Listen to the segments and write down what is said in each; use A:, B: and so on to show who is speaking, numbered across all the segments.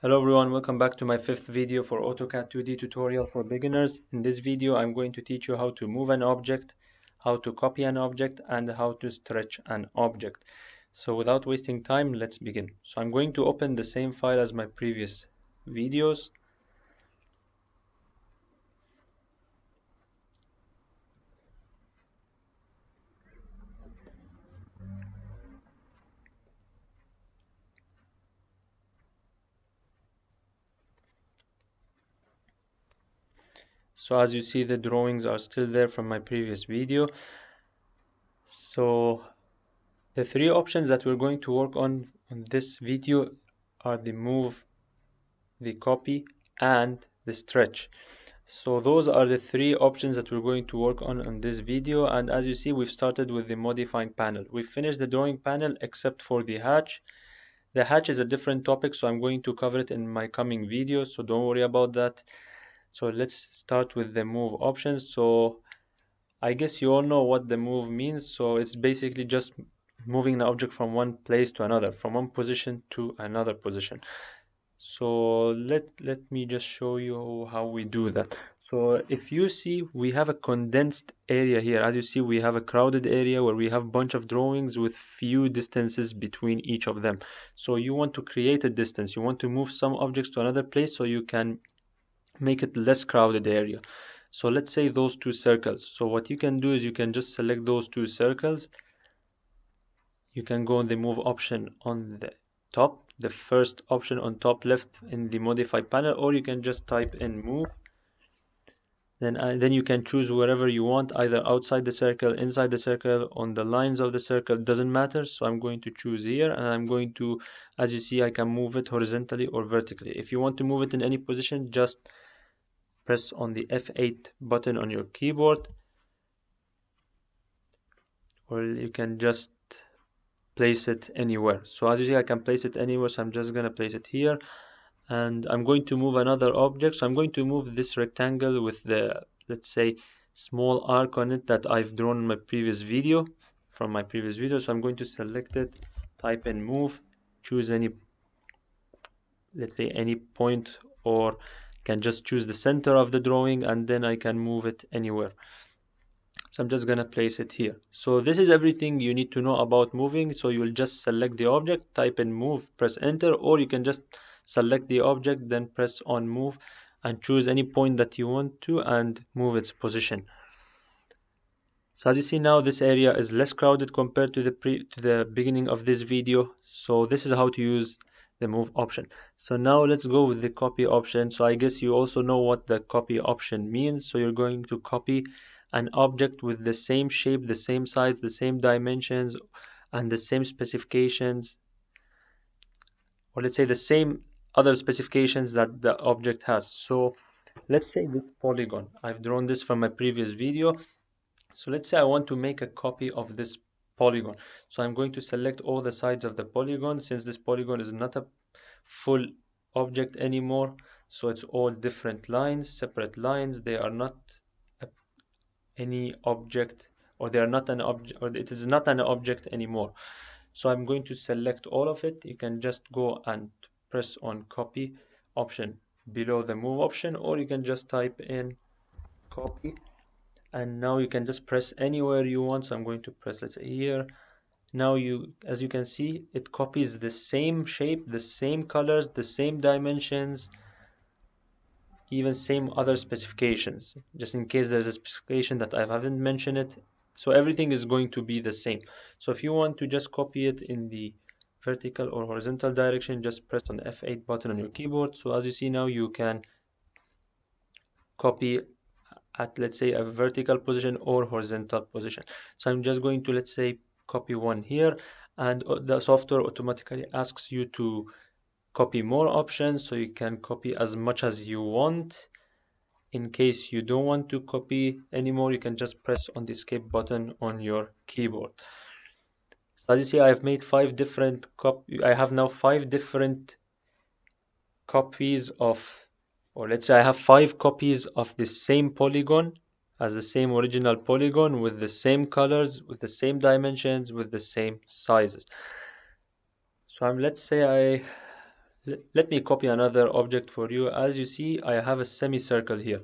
A: Hello everyone, welcome back to my fifth video for AutoCAD 2D tutorial for beginners. In this video, I'm going to teach you how to move an object, how to copy an object, and how to stretch an object. So without wasting time, let's begin. So I'm going to open the same file as my previous videos. So as you see, the drawings are still there from my previous video. So the three options that we're going to work on this video are the move, the copy, and the stretch. So those are the three options that we're going to work on this video, and as you see, we've started with the modifying panel. We finished the drawing panel except for the hatch. The hatch is a different topic, so I'm going to cover it in my coming video, so don't worry about that. So let's start with the move options. So I guess you all know what the move means. So it's basically just moving the object from one place to another, from one position to another position. So let me just show you how we do that. So if you see, we have a condensed area here. As you see, we have a crowded area where we have a bunch of drawings with few distances between each of them. So you want to create a distance. You want to move some objects to another place so you can make it less crowded area. So let's say those two circles. So what you can do is you can just select those two circles. You can go on the move option on the top, the first option on top left in the modify panel, or you can just type in move. Then you can choose wherever you want, either outside the circle, inside the circle, on the lines of the circle, doesn't matter. So I'm going to choose here, and I'm going to, as you see, I can move it horizontally or vertically. If you want to move it in any position, just press on the F8 button on your keyboard, or you can just place it anywhere. So as you see, I can place it anywhere, so I'm just gonna place it here, and I'm going to move another object. So I'm going to move this rectangle with the, let's say, small arc on it that I've drawn in my previous video, from my previous video. So I'm going to select it, type in move, choose any, let's say, any point, or can just choose the center of the drawing, and then I can move it anywhere. So I'm just gonna place it here. So this is everything you need to know about moving. So you'll just select the object, type in move, press enter, or you can just select the object, then press on move and choose any point that you want to and move its position. So as you see now, this area is less crowded compared to the beginning of this video. So this is how to use the move option. So now let's go with the copy option. So I guess you also know what the copy option means. So you're going to copy an object with the same shape, the same size, the same dimensions, and the same specifications, or let's say the same other specifications that the object has. So let's say this polygon. I've drawn this from my previous video. So let's say I want to make a copy of this polygon. So I'm going to select all the sides of the polygon, since this polygon is not a full object anymore. So it's all different lines, separate lines. They are not any object, or they are not an object, or it is not an object anymore. So I'm going to select all of it. You can just go and press on copy option below the move option, or you can just type in copy, and now you can just press anywhere you want. So I'm going to press, let's say, here. Now as you can see, it copies the same shape, the same colors, the same dimensions, even same other specifications, just in case there's a specification that I haven't mentioned it. So everything is going to be the same. So if you want to just copy it in the vertical or horizontal direction, just press on the F8 button on your keyboard. So as you see now, you can copy at, let's say, a vertical position or horizontal position. So I'm just going to, let's say, copy one here, and the software automatically asks you to copy more options, so you can copy as much as you want. In case you don't want to copy anymore, you can just press on the escape button on your keyboard. So as you see, I have made I have now 5 different copies of, or let's say I have 5 copies of the same polygon, as the same original polygon, with the same colors, with the same dimensions, with the same sizes. So let's say Let me copy another object for you. As you see, I have a semicircle here,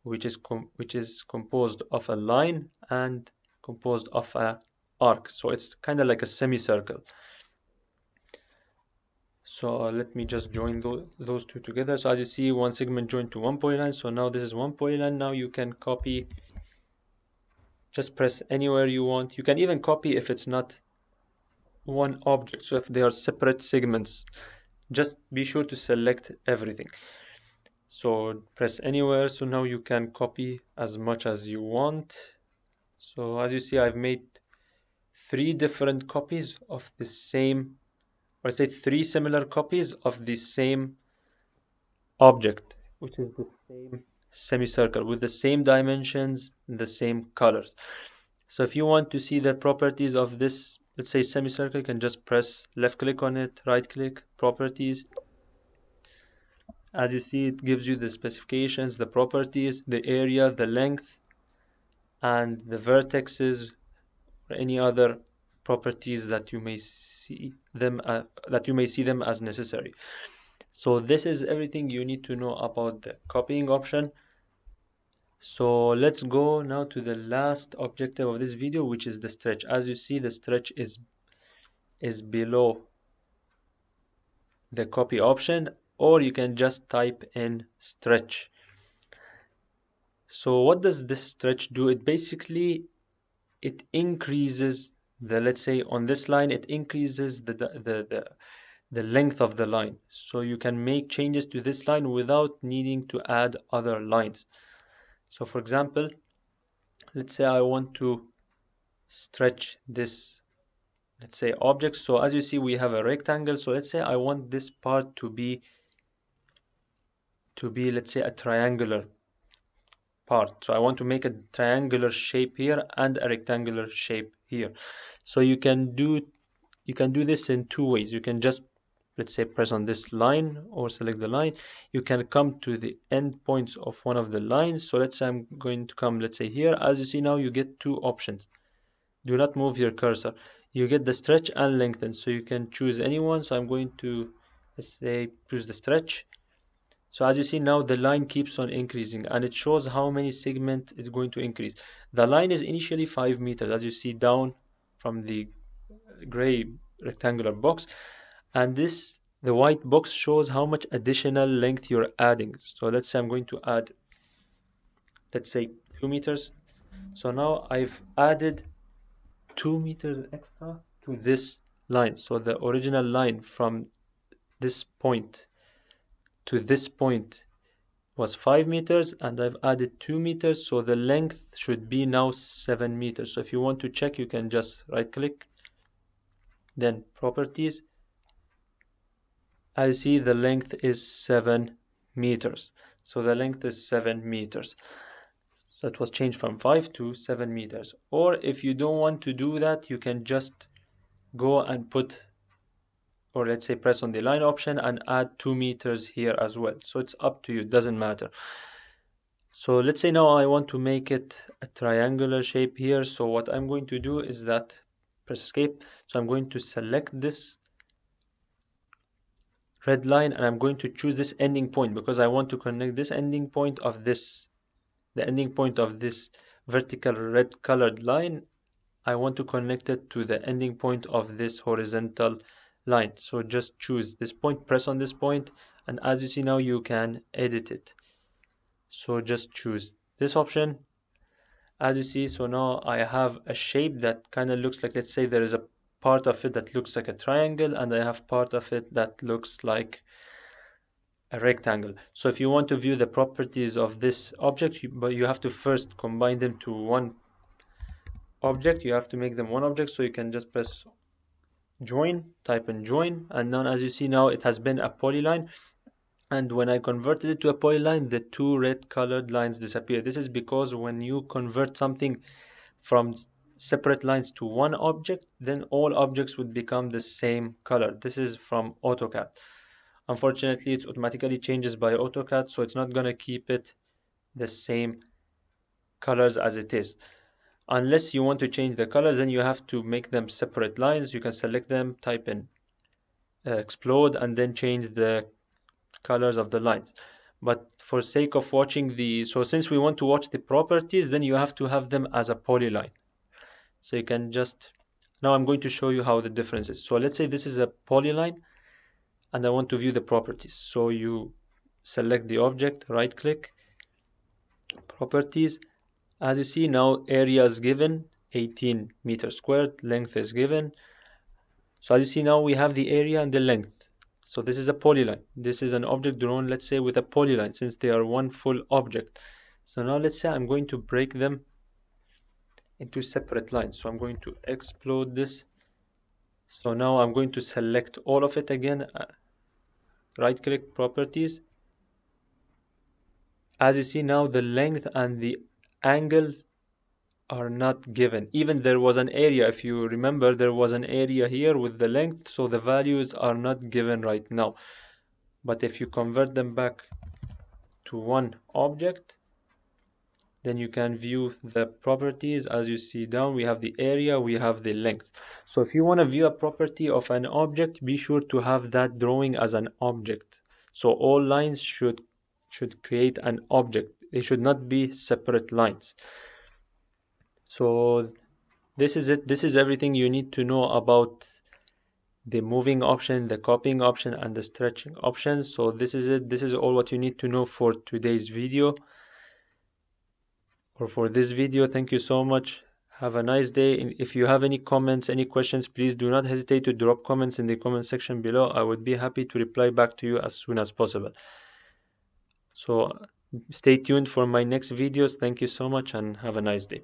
A: which is composed of a line and composed of a arc. So it's kind of like a semicircle. So let me just join those two together. So as you see, one segment joined to one polyline. So now this is one polyline. Now you can copy, just press anywhere you want. You can even copy if it's not one object. So if they are separate segments, just be sure to select everything. So press anywhere. So now you can copy as much as you want. So as you see, I've made 3 different copies of the same, or say 3 similar copies of the same object, which is the same semicircle with the same dimensions, the same colors. So if you want to see the properties of this, let's say semicircle, you can just press left click on it, right click, properties. As you see, it gives you the specifications, the properties, the area, the length, and the vertexes, or any other properties that you may see them as necessary. So this is everything you need to know about the copying option. So let's go now to the last objective of this video, which is the stretch. As you see, the stretch is below the copy option, or you can just type in stretch. So what does this stretch do? It basically increases the, let's say on this line, it increases the length of the line. So you can make changes to this line without needing to add other lines. So for example, let's say I want to stretch this, let's say object. So as you see, we have a rectangle. So let's say I want this part to be let's say a triangular part. So I want to make a triangular shape here and a rectangular shape here. So you can do this in 2 ways. You can just, let's say, press on this line or select the line. You can come to the end points of one of the lines. So let's say I'm going to come, let's say here. As you see now, you get 2 options. Do not move your cursor. You get the stretch and lengthen. So you can choose any one. So I'm going to, let's say, choose the stretch. So as you see now, the line keeps on increasing and it shows how many segments it's going to increase. The line is initially 5 meters, as you see down from the gray rectangular box, and the white box shows how much additional length you're adding. So let's say I'm going to add, let's say 2 meters. So now I've added 2 meters extra to this line. So the original line from this point to this point was 5 meters, and I've added 2 meters, so the length should be now 7 meters. So if you want to check, you can just right click, then properties. I see the length is 7 meters. So the length is 7 meters. So it was changed from 5 to 7 meters. Or if you don't want to do that, you can just go and put, or let's say press on the line option and add 2 meters here as well. So it's up to you, it doesn't matter. So let's say now I want to make it a triangular shape here. So what I'm going to do is that press escape. So I'm going to select this red line and I'm going to choose this ending point because I want to connect this ending point of this, the ending point of this vertical red colored line. I want to connect it to the ending point of this horizontal line. So just choose this point, press on this point, and as you see now, you can edit it. So just choose this option. As you see, so now I have a shape that kind of looks like, let's say there is a part of it that looks like a triangle and I have part of it that looks like a rectangle. So if you want to view the properties of this object, but you have to first combine them to one object. You have to make them one object. So you can just press join, type in join, and now as you see now it has been a polyline. And when I converted it to a polyline, the 2 red colored lines disappear. This is because when you convert something from separate lines to one object, then all objects would become the same color. This is from AutoCAD. Unfortunately, it automatically changes by AutoCAD, so it's not going to keep it the same colors as it is. Unless you want to change the colors, then you have to make them separate lines. You can select them, type in explode and then change the colors of the lines. But for sake of watching so since we want to watch the properties, then you have to have them as a polyline. So you can just, now I'm going to show you how the difference is. So let's say this is a polyline and I want to view the properties. So you select the object, right click, properties. As you see now, area is given, 18 meters squared, length is given. So as you see now, we have the area and the length. So this is a polyline. This is an object drawn, let's say, with a polyline, since they are one full object. So now let's say I'm going to break them into separate lines. So I'm going to explode this. So now I'm going to select all of it again, right click, properties. As you see now, the length and the angle are not given. Even there was an area, if you remember, there was an area here with the length, so the values are not given right now. But if you convert them back to one object, then you can view the properties. As you see down, we have the area, we have the length. So if you want to view a property of an object, be sure to have that drawing as an object. So all lines should create an object. They should not be separate lines. So this is it. This is everything you need to know about the moving option, the copying option, and the stretching options. So this is it. This is all what you need to know for today's video, or for this video. Thank you so much. Have a nice day. And if you have any comments, any questions, please do not hesitate to drop comments in the comment section below. I would be happy to reply back to you as soon as possible. So stay tuned for my next videos. Thank you so much and have a nice day.